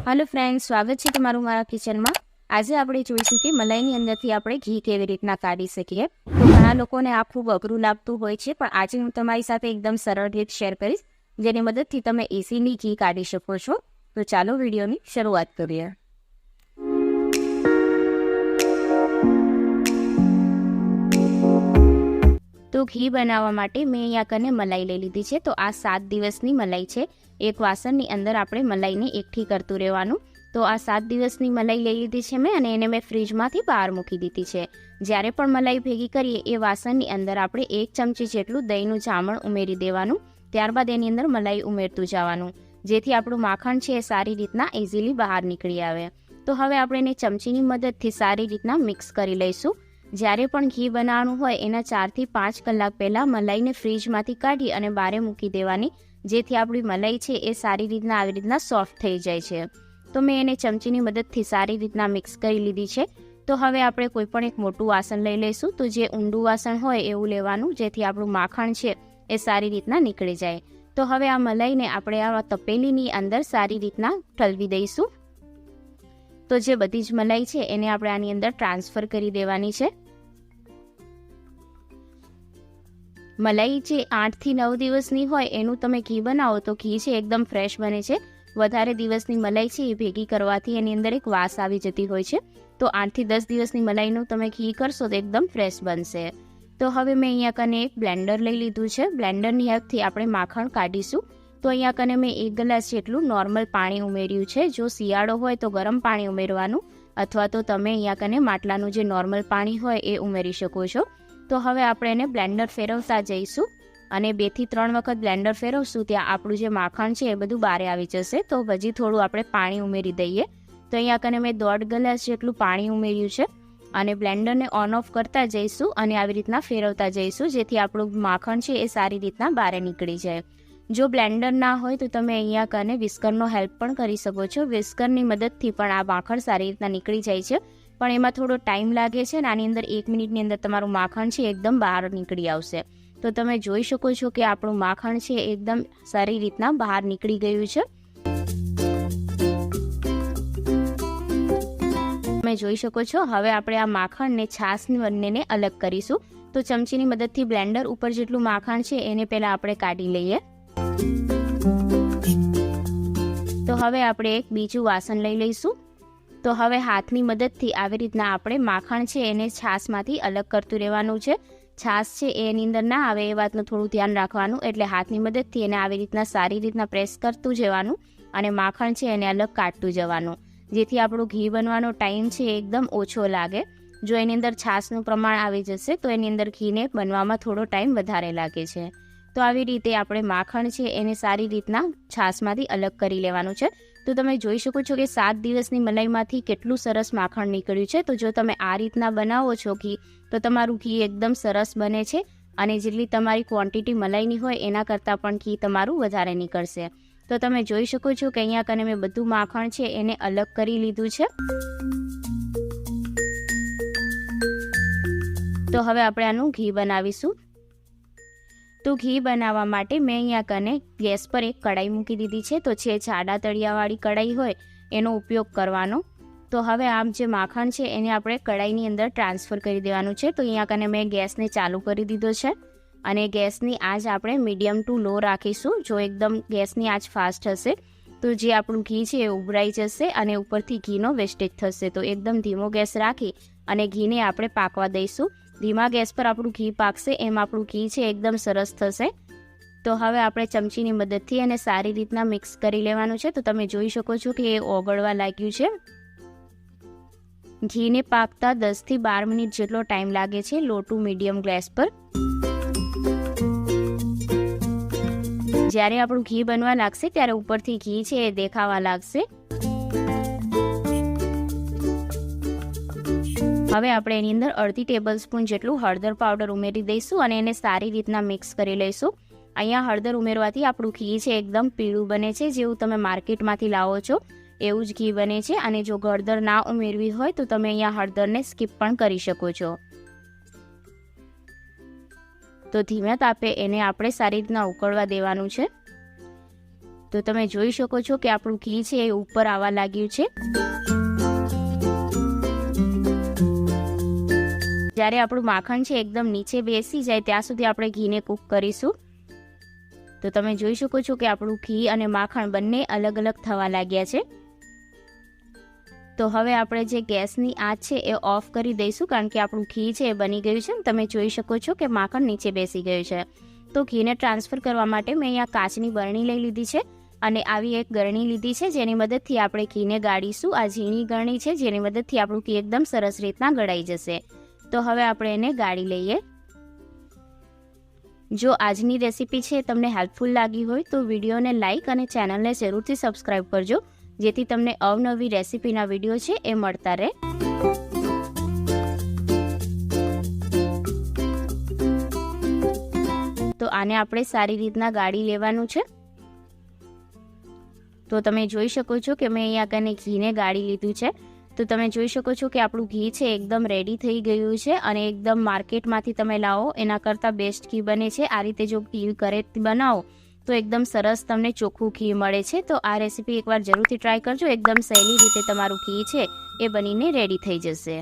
Hello friends, स्वागत है तमारू मारा किचन में। आज આપણે જોઈશું કે મલાઈની અંદરથી આપણે ઘી કેવી રીતના કાઢી શકીએ। તો ઘણા લોકોને આ ખૂબ અઘરું લાગતું હોય છે, પણ આજે હું તમારી સાથે એકદમ સરળ રીત શેર કરીશ, જેની મદદથી તમે ઇઝીલી ઘી કાઢી શકો છો। તો ચાલો વિડીયોની શરૂઆત કરીએ। તો ઘી બનાવવા માટે મેં અહીંયા કને મલાઈ લઈ લીધી છે। તો આ 7 દિવસની મલાઈ છે। એક વાસણની અંદર આપણે મલાઈને એકઠી કરતું રહેવાનું। તો આ 7 દિવસની મલાઈ લઈ લીધી છે મેં, અને એને મેં ફ્રીજમાંથી બહાર મૂકી દીધી છે। જ્યારે પણ મલાઈ ભેગી કરીએ એ વાસણની અંદર આપણે 1 ચમચી જેટલું દહીંનું જામણ ઉમેરી દેવાનું। ત્યારબાદ એની અંદર મલાઈ ઉમેરતું જવાનું, જેથી આપણું માખણ છે એ સારી રીતના ઇઝીલી બહાર નીકળી આવે। તો હવે આપણે એને ચમચીની મદદથી સારી રીતના મિક્સ કરી લઈશું। જ્યારે પણ ઘી બનાવવાનું હોય એના 4 થી 5 કલાક પહેલાં મલાઈને ફ્રીજમાંથી કાઢી અને બહાર મૂકી દેવાની, જેથી આપણી મલાઈ છે એ સારી રીતના આવી રીતના સોફ્ટ થઈ જાય છે। તો મેં એને ચમચીની મદદથી સારી રીતના મિક્સ કરી લીધી છે। તો હવે આપણે કોઈ પણ એક મોટું વાસણ લઈ લઈશું। તો જે ઊંડું વાસણ હોય એવું લેવાનું, જેથી આપણું માખણ છે એ સારી રીતના નીકળી જાય। તો હવે આ મલાઈને આપણે આ તપેલીની અંદર સારી રીતના ઠલવી દઈશું। તો જે બધી જ મલાઈ છે એને આપણે આની અંદર ટ્રાન્સફર કરી દેવાની છે। મલાઈ જે 8 થી 9 દિવસની હોય એનું તમે ઘી બનાવો તો ઘી છે એકદમ ફ્રેશ બને છે। વધારે દિવસની મલાઈ છે એ ભેગી કરવાથી એની અંદર એક વાસ આવી જતી હોય છે। તો 8 થી 10 દિવસની મલાઈનું તમે ઘી કરશો તો એકદમ ફ્રેશ બનશે। તો હવે મેં અહીંયા કને એક બ્લેન્ડર લઈ લીધું છે। બ્લેન્ડરની હેલ્પથી આપણે માખણ કાઢીશું। તો અહીંયા કને મેં 1 ગ્લાસ જેટલું નોર્મલ પાણી ઉમેર્યું છે। જો શિયાળો હોય તો ગરમ પાણી ઉમેરવાનું, અથવા તો તમે અહીંયા કને માટલાનું જે નોર્મલ પાણી હોય એ ઉમેરી શકો છો। તો હવે આપણે એને બ્લેન્ડર ફેરવતા જઈશું, અને 2 થી 3 વખત બ્લેન્ડર ફેરવશું ત્યાં આપણું જે માખણ છે એ બધું બહાર આવી જશે। તો હજી થોડું આપણે પાણી ઉમેરી દઈએ। તો અહીંયા કને મેં 1.5 ગ્લાસ જેટલું પાણી ઉમેર્યું છે, અને બ્લેન્ડરને ઓન ઓફ કરતા જઈશું અને આવી રીતના ફેરવતા જઈશું, જેથી આપણું માખણ છે એ સારી રીતના બહાર નીકળી જાય। જો બ્લેન્ડર ના હોય તો તમે અહીંયા કને વિસ્કરનો હેલ્પ પણ કરી શકો છો। વિસ્કરની મદદથી પણ આ માખણ સારી રીતના નીકળી જાય છે, પણ એમાં થોડો ટાઈમ લાગે છે, અને આની અંદર 1 મિનિટની અંદર તમારું માખણ છે એકદમ બહાર નીકળી આવશે। તો તમે જોઈ શકો છો કે આપણું માખણ છે એકદમ સારી રીતના બહાર નીકળી ગયું છે। તમે જોઈ શકો છો। હવે આપણે આ માખણને છાશની બંનેને અલગ કરીશું। તો ચમચીની મદદથી બ્લેન્ડર ઉપર જેટલું માખણ છે એને પહેલા આપણે કાઢી લઈએ। તો હવે આપણે એક બીજું વાસણ લઈ લઈશું। તો હવે હાથની મદદથી આવી રીતના આપણે માખણ છે એને છાશમાંથી અલગ કરતું રહેવાનું છે। છાશ છે એની અંદર ના આવે એ વાતનું થોડું ધ્યાન રાખવાનું, એટલે હાથની મદદથી એને આવી રીતના સારી રીતના પ્રેસ કરતું જવાનું, અને માખણ છે એને અલગ કાઢતું જવાનું, જેથી આપણું ઘી બનવાનો ટાઈમ છે એકદમ ઓછો લાગે। જો એની અંદર છાશનું પ્રમાણ આવી જશે તો એની અંદર ઘીને બનવામાં થોડો ટાઈમ વધારે લાગે છે। તો આવી રીતે આપણે માખણ છે એને સારી રીતના છાશમાંથી અલગ કરી લેવાનું છે। તો તમે જોઈ શકો છો કે 7 દિવસની મલાઈમાંથી કેટલું સરસ માખણ નીકળ્યું છે। તો જો તમે આ રીતના બનાવો છો ઘી, તો તમારું ઘી એકદમ સરસ બને છે, અને જેટલી તમારી ક્વોન્ટિટી મલાઈની હોય એના કરતાં પણ ઘી તમારું વધારે નીકળશે। તો તમે જોઈ શકો છો કે અહીંયા કને મેં બધું માખણ છે એને અલગ કરી લીધું છે। તો હવે આપણે આનું ઘી બનાવીશું। તો ઘી બનાવવા માટે મેં અહીંયા કને ગેસ પર એક કઢાઈ મૂકી દીધી છે। તો છે જાડા તળિયાવાળી કઢાઈ હોય એનો ઉપયોગ કરવાનો। તો હવે આમ જે માખણ છે એને આપણે કઢાઈની અંદર ટ્રાન્સફર કરી દેવાનું છે। તો અહીંયા કને મેં ગેસને ચાલુ કરી દીધો છે, અને ગેસની આંચ આપણે મીડિયમ ટુ લો રાખીશું। જો એકદમ ગેસની આંચ ફાસ્ટ હશે તો જે આપણું ઘી છે એ ઉભરાઈ જશે, અને ઉપરથી ઘીનો વેસ્ટેજ થશે। તો એકદમ ધીમો ગેસ રાખી અને ઘીને આપણે પાકવા દઈશું। ધીમા ગેસ પર આપણું ઘી પાકશે એમ આપણું ઘી છે એકદમ સરસ થશે। તો હવે આપણે ચમચીની મદદથી એને સારી રીતના મિક્સ કરી લેવાનું છે। તો તમે જોઈ શકો છો કે એ ઓગળવા લાગ્યું છે। ઘીને પાકતા 10 થી 12 મિનિટ જેટલો ટાઈમ લાગે છે લો ટુ મીડિયમ ગેસ પર। જ્યારે આપણું ઘી બનવા લાગશે ત્યારે ઉપરથી ઘી છે એ દેખાવા લાગશે। હવે આપણે એની અંદર અડધી ટેબલ સ્પૂન જેટલું હળદર પાવડર ઉમેરી દઈશું, અને એને સારી રીતના મિક્સ કરી લઈશું। અહીંયા હળદર ઉમેરવાથી આપણું ઘી છે એકદમ પીળું બને છે, જેવું તમે માર્કેટમાંથી લાવો છો એવું જ ઘી બને છે। અને જો હળદર ના ઉમેરવી હોય તો તમે અહીંયા હળદરને સ્કીપ પણ કરી શકો છો। તો ધીમા તાપે એને આપણે સારી રીતના ઉકળવા દેવાનું છે। તો તમે જોઈ શકો છો કે આપણું ઘી છે એ ઉપર આવવા લાગ્યું છે. જ્યારે આપણું માખણ છે એકદમ નીચે બેસી જાય ત્યાં સુધી આપણે ઘીને કૂક કરીશું. તો તમે જોઈ શકો છો કે આપણું ઘી અને માખણ બંને અલગ અલગ થવા લાગ્યા છે. તો હવે આપણે જે ગેસની આંચ છે એ ઓફ કરી દઈશું, કારણ કે આપણું ઘી છે એ બની ગયું છે. તમે જોઈ શકો છો કે માખણ નીચે બેસી ગયું છે. તો ઘીને ટ્રાન્સફર કરવા માટે મેં અહીંયા કાચની બરણી લઈ લીધી છે અને આવી એક ગરણી લીધી છે, જેની મદદથી આપણે ઘીને ગાળીશું. આ ઝીણી ગરણી છે, જેની મદદથી આપણું ઘી એકદમ સરસ રીતના ગળાઈ જશે. તો હવે આપણે એને ગાળી લઈએ. જો આજની રેસીપી છે તમને હેલ્પફુલ લાગી હોય તો વિડીયોને લાઇક અને ચેનલને જરૂરથી સબસ્ક્રાઈબ કરજો, જેથી તમને અવનવી રેસીપીના વિડીયો છે એ મળતા રહે. તો આને આપણે સારી રીતના ગાળી લેવાનું છે. તો તમે જોઈ શકો છો કે મેં અહીંયા કને ઘીને ગાળી લીધું છે. તો તમે જોઈ શકો છો કે આપણું ઘી છે એકદમ રેડી થઈ ગયું છે અને એકદમ માર્કેટમાંથી તમે લાવો એના કરતાં બેસ્ટ ઘી બને છે. આ રીતે જો ઘી ઘરે બનાવો તો એકદમ સરસ તમને ચોખ્ખું ઘી મળે છે. તો આ રેસીપી એકવાર જરૂરથી ટ્રાય કરજો. એકદમ સહેલી રીતે તમારું ઘી છે એ બનીને રેડી થઈ જશે.